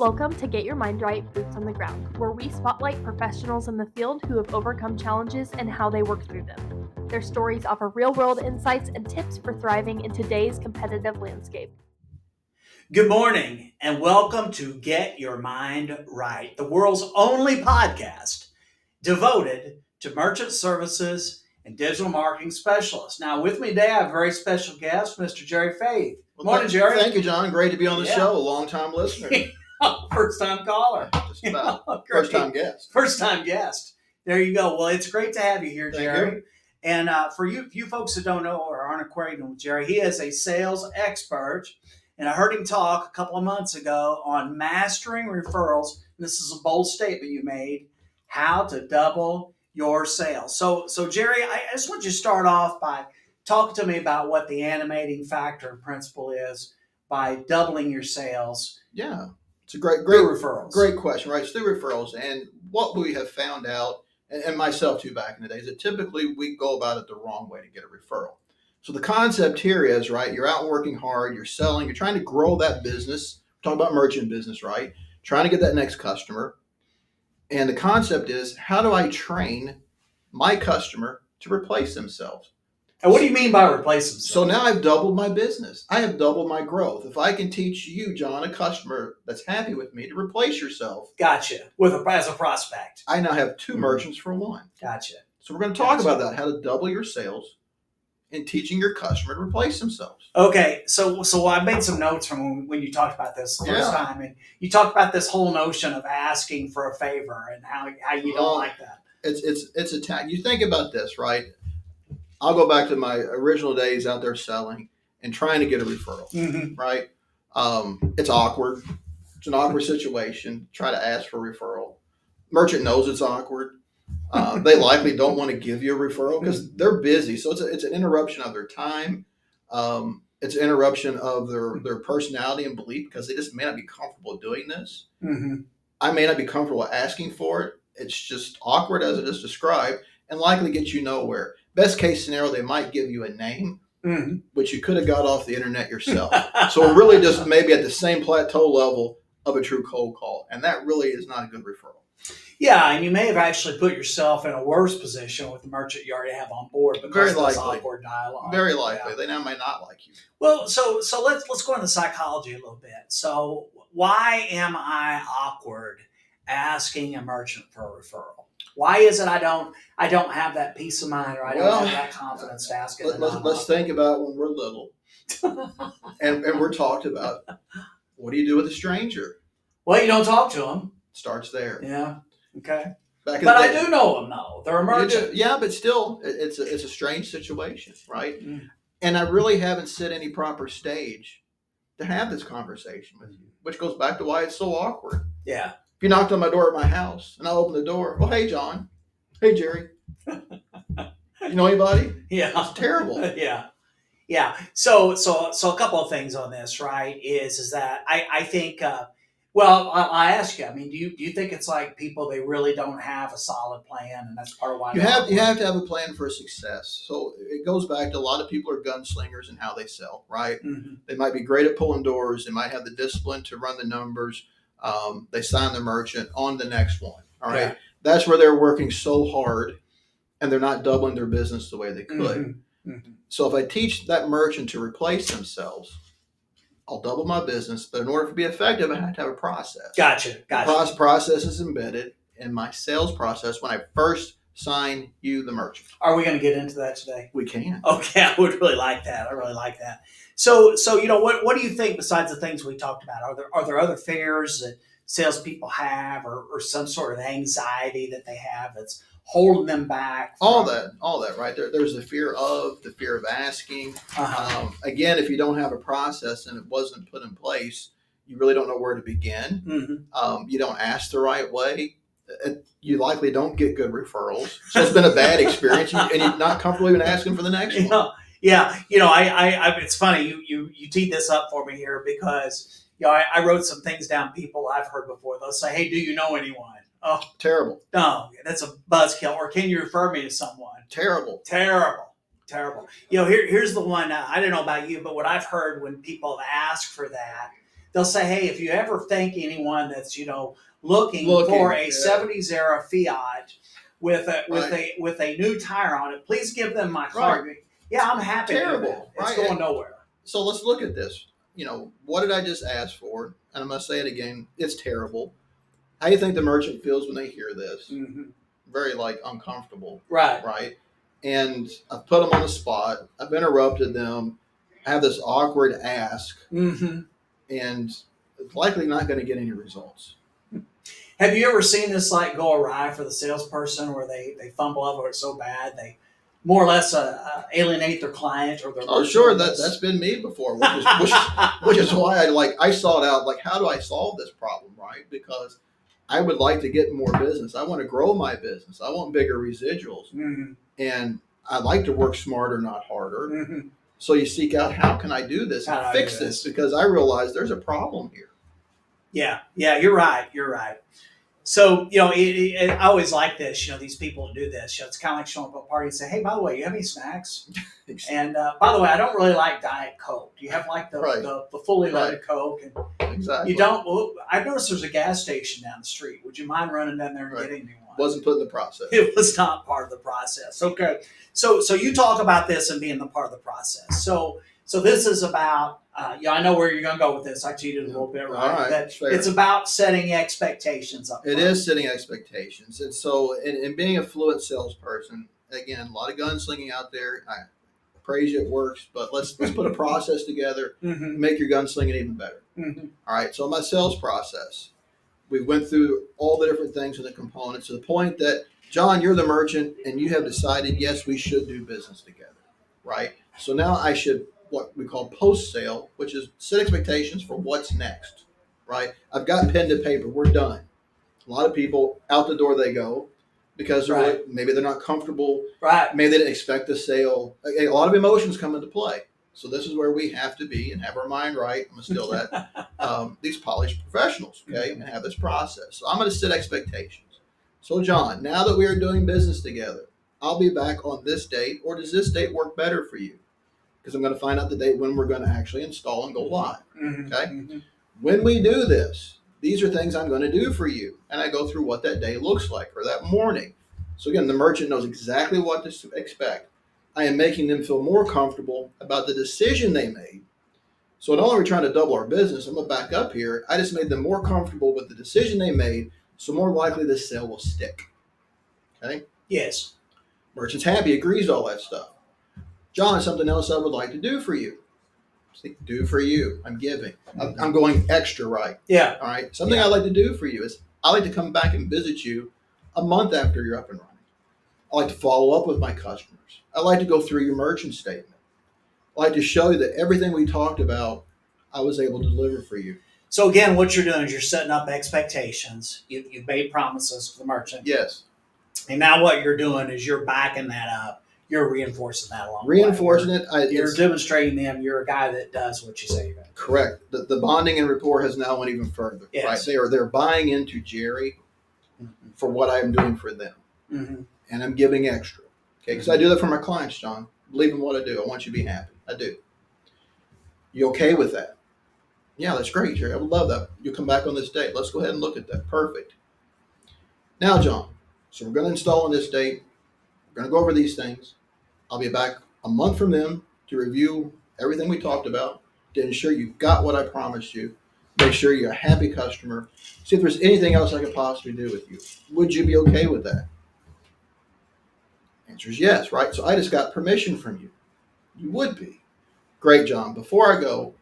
Welcome to Get Your Mind Right, Boots on the Ground, where we spotlight professionals in the field who have overcome challenges and how they work through them. Their stories offer real-world insights and tips for thriving in today's competitive landscape. Good morning and welcome to Get Your Mind Right, the world's only podcast devoted to merchant services and digital marketing specialists. Now, with me today, I have a very special guest, Mr. Jerry Faith. Well, Morning, Jerry. Thank you, John. Great to be on the show. A long-time listener. First-time caller. Just about. First-time guest. First-time guest. There you go. Well, it's great to have you here, Jerry. Thank you. And for you folks that don't know or aren't acquainted with Jerry, he is a sales expert. And I heard him talk a couple of months ago on mastering referrals. And this is a bold statement you made, how to double your sales. So Jerry, I just want you to start off by talking to me about what the animating factor and principle is by doubling your sales. Yeah, it's a great referrals. Great question, right? It's through referrals. And what we have found out, and myself too back in the days, that typically we go about it the wrong way to get a referral. So the concept here is, right, you're out working hard, you're selling, you're trying to grow that business. We're talking about merchant business, right? Trying to get that next customer. And the concept is, how do I train my customer to replace themselves? And what do you mean by replace themselves? So now I've doubled my business. I have doubled my growth. If I can teach you, John, a customer that's happy with me, to replace yourself. Gotcha. As a prospect. I now have two merchants for one. Gotcha. So we're going to talk about that, how to double your sales and teaching your customer to replace themselves. Okay, so I made some notes from when you talked about this the first time, and you talked about this whole notion of asking for a favor and how you don't like that. It's a tactic. You think about this, right? I'll go back to my original days out there selling and trying to get a referral, right? It's awkward. It's an awkward situation. Try to ask for a referral. Merchant knows it's awkward. They likely don't want to give you a referral because they're busy. So it's an interruption of their time. It's an interruption of their personality and belief because they just may not be comfortable doing this. I may not be comfortable asking for it. It's just awkward as it is described and likely get you nowhere. Best case scenario, they might give you a name, which you could have got off the internet yourself. So we're really just maybe at the same plateau level of a true cold call. And that really is not a good referral. Yeah, and you may have actually put yourself in a worse position with the merchant you already have on board because of this awkward dialogue. Very likely. Yeah. They now may not like you. Well, so let's go into psychology a little bit. So why am I awkward asking a merchant for a referral? Why is it I don't have that peace of mind or I don't have that confidence to ask it? Let's think about when we're little and we're talked about. What do you do with a stranger? Well, you don't talk to them. Starts there. Yeah. Okay. But I do know them though. They're a merchant. Yeah, but still, it's a strange situation, right? And I really haven't set any proper stage to have this conversation with you, which goes back to why it's so awkward. Yeah. If you knocked on my door at my house and I opened the door, well, hey, John. Hey, Jerry. You know anybody? Yeah. It's terrible. Yeah. Yeah. So a couple of things on this, right, is that I think, well, I ask you, I mean, do you think it's like people, they really don't have a solid plan and that's part of why you have to have a plan for success. So it goes back to a lot of people are gunslingers in how they sell, right? They might be great at pulling doors. They might have the discipline to run the numbers. They sign the merchant on the next one. All right. Yeah. That's where they're working so hard and they're not doubling their business the way they could. So if I teach that merchant to replace themselves, I'll double my business. But in order to be effective, I have to have a process. Gotcha. The process is embedded in my sales process when I first sign you, the merchant. Are we going to get into that today? We can. Okay, I would really like that. I really like that. So you know, what do you think besides the things we talked about? Are there other fears that salespeople have, or some sort of anxiety that they have that's holding them back? All that, right? There's the fear of asking. Again, if you don't have a process and it wasn't put in place, you really don't know where to begin. You don't ask the right way. You likely don't get good referrals. So it's been a bad experience, and you're not comfortable even asking for the next one. Yeah. You know, I it's funny you teed this up for me here because I wrote some things down. People I've heard before, they'll say, "Hey, do you know anyone?" Oh, terrible. No, that's a buzzkill. Or can you refer me to someone? Terrible. You know, here's the one. I don't know about you, but what I've heard when people ask for that, they'll say, hey, if you ever think anyone that's looking for a yeah. 70s era Fiat with a Right. with a new tire on it, please give them my Right. card. Yeah, I'm happy to do that. Terrible, It's right? going nowhere. So let's look at this. What did I just ask for? And I'm going to say it again. It's terrible. How do you think the merchant feels when they hear this? Mm-hmm. Very uncomfortable, Right. right? And I've put them on the spot. I've interrupted them. I have this awkward ask, Mm-hmm. and it's likely not going to get any results. Have you ever seen this go awry for the salesperson where they fumble over it so bad they more or less alienate their client or their Oh, sure, that's been me before, which is why I sought out how do I solve this problem, right? Because I would like to get more business. I want to grow my business. I want bigger residuals, Mm-hmm. and I like to work smarter, not harder. Mm-hmm. So you seek out how can I do this and fix this because I realize there's a problem here. Yeah, you're right. You're right. So, I always like this, these people who do this. It's kind of like showing up at a party and say, hey, by the way, you have any snacks? And by the way, I don't really like Diet Coke. Do you have the fully loaded Coke? And Exactly. you don't? Well, I noticed there's a gas station down the street. Would you mind running down there and getting me one? Wasn't put in the process. It was not part of the process. Okay. So you talk about this and being the part of the process. So this is about, I know where you're going to go with this. I cheated a little bit, right? All right, That fair. it's about setting expectations up front. It is setting expectations. And so in being a fluent salesperson, again, a lot of gunslinging out there. I praise you, it works, but let's put a process together Mm-hmm. make your gunslinging even better. Mm-hmm. All right, so my sales process, we went through all the different things and the components to the point that, John, you're the merchant and you have decided, yes, we should do business together, right? So now I should, what we call post-sale, which is set expectations for what's next, right? I've got pen to paper. We're done. A lot of people, out the door they go because maybe they're not comfortable. Right. Maybe they didn't expect the sale. A lot of emotions come into play. So this is where we have to be and have our mind right. I'm going to steal that. These polished professionals, okay, and have this process. So I'm going to set expectations. So John, now that we are doing business together, I'll be back on this date, or does this date work better for you? Because I'm going to find out the date when we're going to actually install and go live. Mm-hmm. Okay? Mm-hmm. When we do this, these are things I'm going to do for you. And I go through what that day looks like or that morning. So again, the merchant knows exactly what to expect. I am making them feel more comfortable about the decision they made. So not only are we trying to double our business, I'm going to back up here. I just made them more comfortable with the decision they made. So more likely this sale will stick. Okay? Yes. Merchant's happy, agrees to all that stuff. John, something else I would like to do for you. Do for you. I'm giving. I'm going extra right. Yeah. All right. Something I like to do for you is I like to come back and visit you a month after you're up and running. I like to follow up with my customers. I like to go through your merchant statement. I like to show you that everything we talked about, I was able to deliver for you. So again, what you're doing is you're setting up expectations. You've made promises to the merchant. Yes. And now what you're doing is you're backing that up. You're reinforcing that along Reinforcing the way. You're demonstrating them. You're a guy that does what you say you're going to do. Correct. The bonding and rapport has now went even further. Yes. Right? They're buying into Jerry for what I am doing for them. Mm-hmm. And I'm giving extra. Okay, because I do that for my clients, John. Believe in what I do. I want you to be happy. I do. You okay with that? Yeah, that's great, Jerry. I would love that. You'll come back on this date. Let's go ahead and look at that. Perfect. Now, John, so we're going to install on this date. We're going to go over these things. I'll be back a month from then to review everything we talked about, to ensure you got what I promised you, make sure you're a happy customer, see if there's anything else I could possibly do with you. Would you be okay with that? Answer is yes, right? So I just got permission from you. You would be. Great, John. Before I go,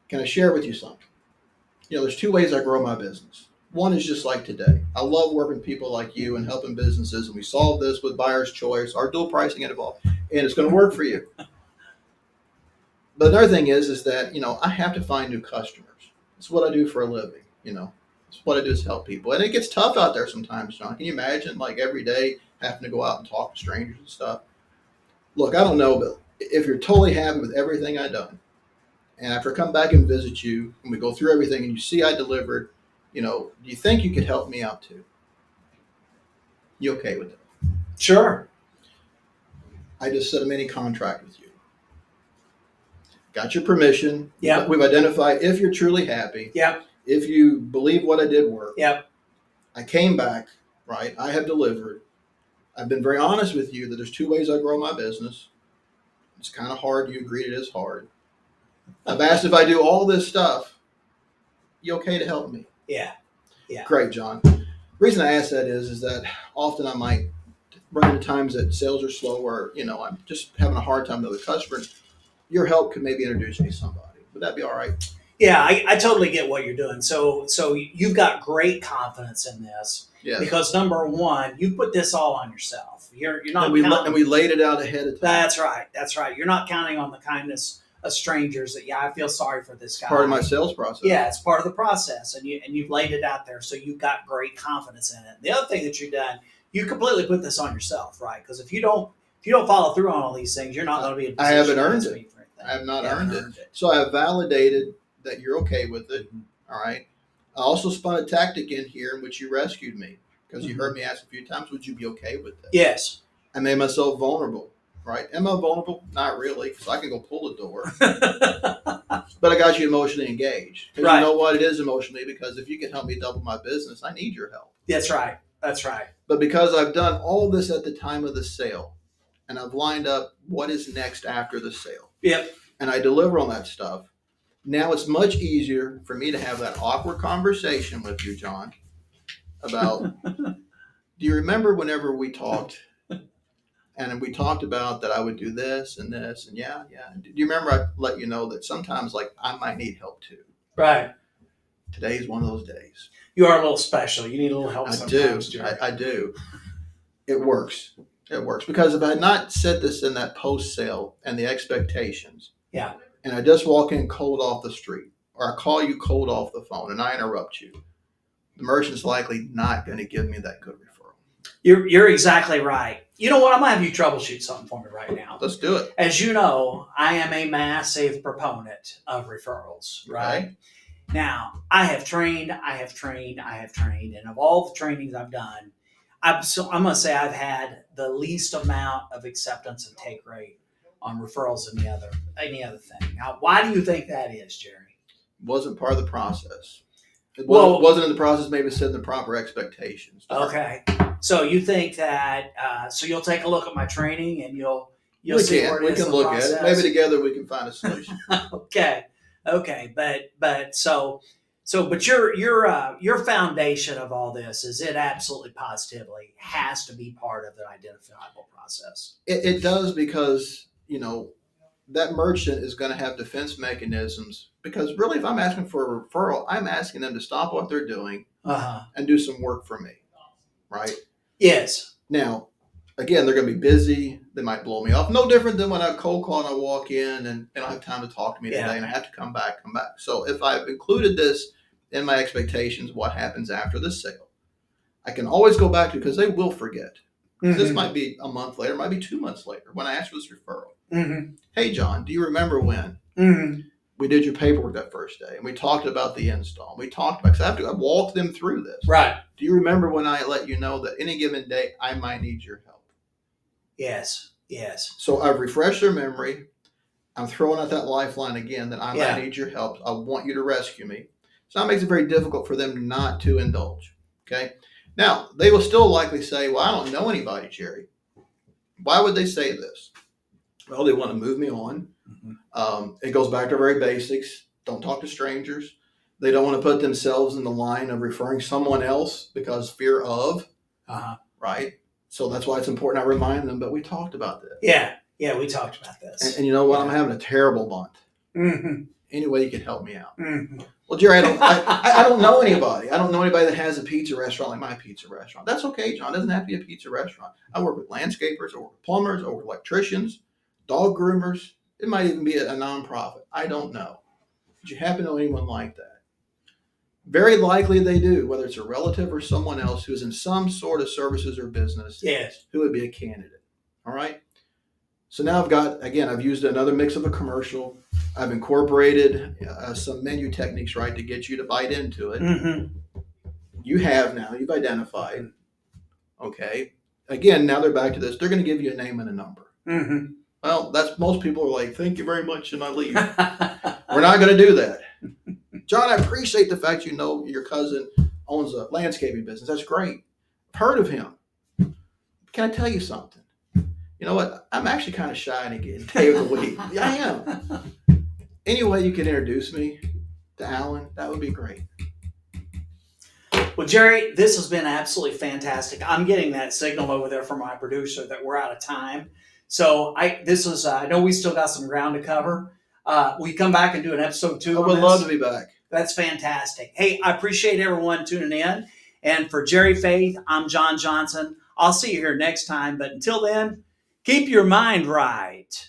can I share with you something? There's two ways I grow my business. One is just like today. I love working with people like you and helping businesses, and we solve this with buyer's choice, our dual pricing involved, and it's going to work for you. But another thing is that, I have to find new customers. It's what I do for a living, It's what I do is help people. And it gets tough out there sometimes, John. Can you imagine, every day having to go out and talk to strangers and stuff? Look, I don't know, but if you're totally happy with everything I've done, and after I come back and visit you, and we go through everything, and you see I delivered, do you think you could help me out too? You okay with it? Sure. I just set a mini contract with you. got your permission. Yep. We've identified if you're truly happy. Yep. If you believe what I did work. Yep. I came back, right? I have delivered. I've been very honest with you that there's 2 ways I grow my business. It's kind of hard. You agreed it is hard. I've asked if I do all this stuff, you okay to help me? Yeah. Yeah. Great, John. The reason I ask that is that often I might run into times that sales are slow or, I'm just having a hard time with other customers. Your help could maybe introduce me to somebody. Would that be all right? Yeah, I totally get what you're doing. So you've got great confidence in this. Yes. Because number one, you put this all on yourself. You're not and we laid it out ahead of time. That's right. That's right. You're not counting on the kindness of strangers that I feel sorry for this guy. Part of my sales process. Yeah, it's part of the process, and you've laid it out there, so you've got great confidence in it. The other thing that you've done, you completely put this on yourself, right? Because if you don't follow through on all these things, you're not going to be in a position. I haven't earned it. I have not earned it. So I have validated that you're okay with it. Mm-hmm. All right. I also spun a tactic in here in which you rescued me because you heard me ask a few times, would you be okay with this? Yes. I made myself vulnerable, right? Am I vulnerable? Not really, because I can go pull the door. But I got you emotionally engaged. Because you know what? It is emotionally, because if you can help me double my business, I need your help. That's right. That's right. But because I've done all this at the time of the sale, and I've lined up what is next after the sale. Yep. And I deliver on that stuff. Now it's much easier for me to have that awkward conversation with you, John, about, do you remember whenever we talked and we talked about that I would do this and this and yeah. Do you remember I let you know that sometimes I might need help too? Right. Today's one of those days. You are a little special. You need a little help sometimes, Jerry. I do. It works. It works. Because if I had not said this in that post-sale and the expectations, yeah, and I just walk in cold off the street, or I call you cold off the phone and I interrupt you, the merchant's likely not going to give me that good referral. You're exactly right. You know what? I'm going to have you troubleshoot something for me right now. Let's do it. As you know, I am a massive proponent of referrals, right? Okay. Now, I have trained, and of all the trainings I've done, I'm going to say I've had the least amount of acceptance and take rate on referrals than any other thing. Now, why do you think that is, Jerry? Wasn't part of the process. It wasn't in the process, maybe set the proper expectations. Okay. So you think that, so you'll take a look at my training and you'll see where it is in the process? We can look at it. Maybe together we can find a solution. Okay. But your foundation of all this is it absolutely positively has to be part of the identifiable process. It does, because, that merchant is going to have defense mechanisms, because really if I'm asking for a referral, I'm asking them to stop what they're doing and do some work for me. Right? Yes. Now, again, they're going to be busy. They might blow me off. No different than when I cold call and I walk in and they don't have time to talk to me today and I have to come back. So if I've included this in my expectations, what happens after the sale, I can always go back to, because they will forget. Mm-hmm. This might be a month later, might be 2 months later when I ask for this referral. Mm-hmm. Hey, John, do you remember when we did your paperwork that first day and we talked about the install? We talked about, because I walked them through this. Right. Do you remember when I let you know that any given day I might need your help? Yes. So I've refreshed their memory. I'm throwing out that lifeline again that I might need your help. I want you to rescue me. So that makes it very difficult for them not to indulge. Okay. Now, they will still likely say, well, I don't know anybody, Jerry. Why would they say this? Well, they want to move me on. Mm-hmm. It goes back to very basics. Don't talk to strangers. They don't want to put themselves in the line of referring someone else because fear of, right? So that's why it's important I remind them, but we talked about this. Yeah, we talked about this. And you know what? I'm having a terrible month. Mm-hmm. Any way you can help me out. Mm-hmm. Well, Jerry, I don't know anybody. I don't know anybody that has a pizza restaurant like my pizza restaurant. That's okay, John. It doesn't have to be a pizza restaurant. I work with landscapers, I work with plumbers, I work with electricians, dog groomers. It might even be a nonprofit. I don't know. But you happen to know anyone like that? Very likely they do, whether it's a relative or someone else who's in some sort of services or business. Yes. Who would be a candidate. All right. So now I've used another mix of a commercial. I've incorporated some menu techniques, right, to get you to bite into it. Mm-hmm. You've identified. Okay. Again, now they're back to this. They're going to give you a name and a number. Mm-hmm. Well, that's most people are like, thank you very much, and I leave. We're not going to do that. John, I appreciate the fact you know your cousin owns a landscaping business. That's great. I've heard of him. Can I tell you something? You know what? I'm actually kind of shy to get day of the week. Yeah, I am. Any way you can introduce me to Alan, that would be great. Well, Jerry, this has been absolutely fantastic. I'm getting that signal over there from my producer that we're out of time. So I know we still got some ground to cover. We come back and do an episode 2 I on would this? love to be back. That's fantastic. Hey, I appreciate everyone tuning in. And for Jerry Faith, I'm John Johnson. I'll see you here next time. But until then, keep your mind right.